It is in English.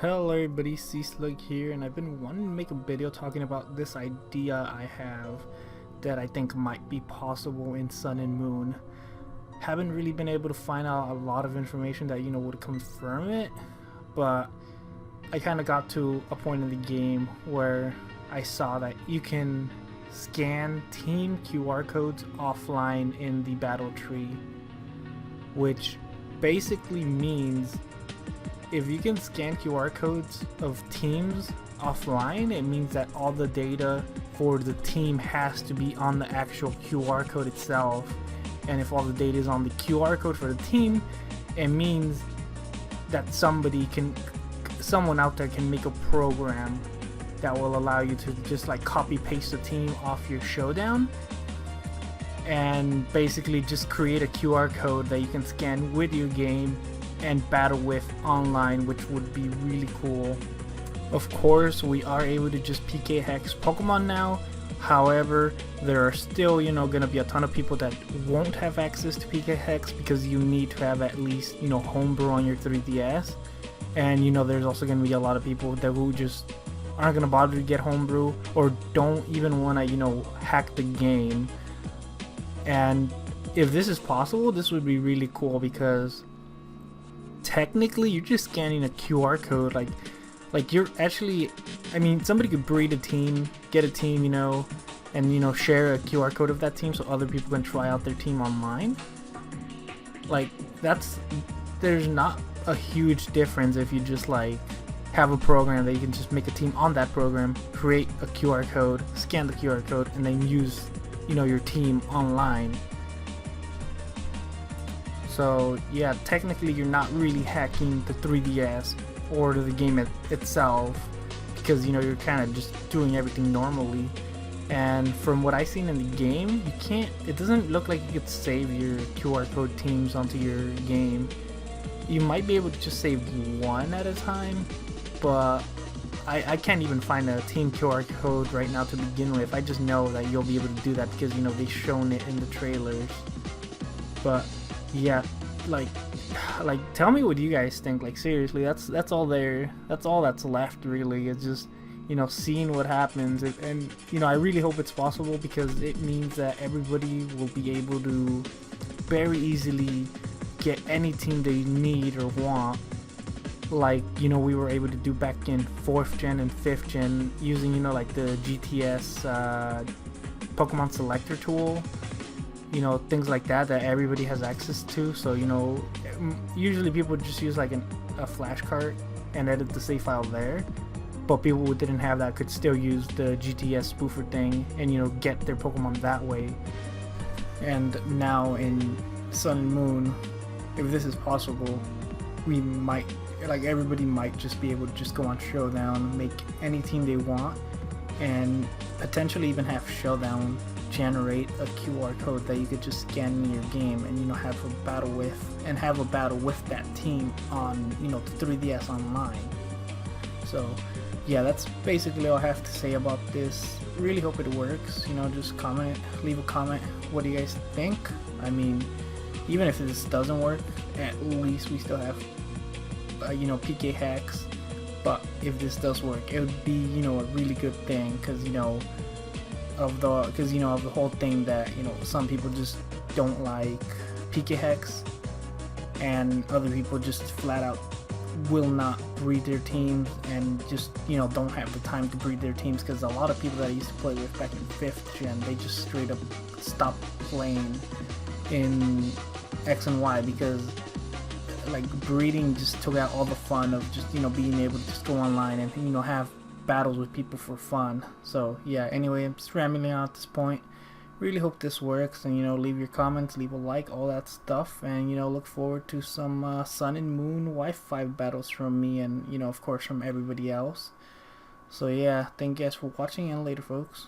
Hello everybody, SeaSlug here, and I've been wanting to make a video talking about this idea I have that I think might be possible in Sun and Moon. Haven't really been able to find out a lot of information that would confirm it, but I kind of got to a point in the game where I saw that you can scan team QR codes offline in the battle tree, which basically means if you can scan QR codes of teams offline, it means that all the data for the team has to be on the actual QR code itself. And if all the data is on the QR code for the team, it means that someone out there can make a program that will allow you to just like copy paste the team off your showdown and basically just create a QR code that you can scan with your game and battle with online, which would be really cool. Of course, we are able to just PK hex Pokemon now. However, there are still gonna be a ton of people that won't have access to PK hex because you need to have at least homebrew on your 3DS, and there's also gonna be a lot of people that who just aren't gonna bother to get homebrew or don't even want to hack the game. And if this is possible, this would be really cool because technically you're just scanning a QR code, like you're actually, I mean, somebody could breed a team, get a team, and share a QR code of that team so other people can try out their team online. Like there's not a huge difference if you just like have a program that you can just make a team on that program, create a QR code, scan the QR code, and then use your team online. So yeah, technically you're not really hacking the 3DS or the game itself because you're kind of just doing everything normally. And from what I've seen in the game, it doesn't look like you could save your QR code teams onto your game. You might be able to just save one at a time, but I can't even find a team QR code right now to begin with. I just know that you'll be able to do that because they've shown it in the trailers. But yeah, like tell me what you guys think. Like seriously, that's all there. That's all that's left really. It's just seeing what happens, and I really hope it's possible because it means that everybody will be able to very easily get any team they need or want. Like we were able to do back in 4th gen and 5th gen using like the GTS Pokemon selector tool, things like that everybody has access to. So usually people just use like a flashcard and edit the save file there, but people who didn't have that could still use the GTS spoofer thing and get their Pokemon that way. And now in Sun and Moon, if this is possible, we might, like, everybody might just be able to just go on Showdown, make any team they want, and potentially even have Showdown generate a QR code that you could just scan in your game and have a battle with that team on the 3DS online. So yeah, that's basically all I have to say about this. Really hope it works. Just leave a comment, what do you guys think? I mean, even if this doesn't work, at least we still have PK hacks. But if this does work, it would be a really good thing because of the whole thing that some people just don't like PK hacks, and other people just flat out will not breed their teams and just don't have the time to breed their teams, because a lot of people that I used to play with back in 5th gen, they just straight up stopped playing in X and Y because like breeding just took out all the fun of just being able to just go online and have battles with people for fun. So yeah, anyway, I'm just rambling on at this point. Really hope this works, and leave your comments, leave a like, all that stuff, and look forward to some Sun and Moon Wi-Fi battles from me and of course from everybody else. So yeah, thank you guys for watching, and later folks.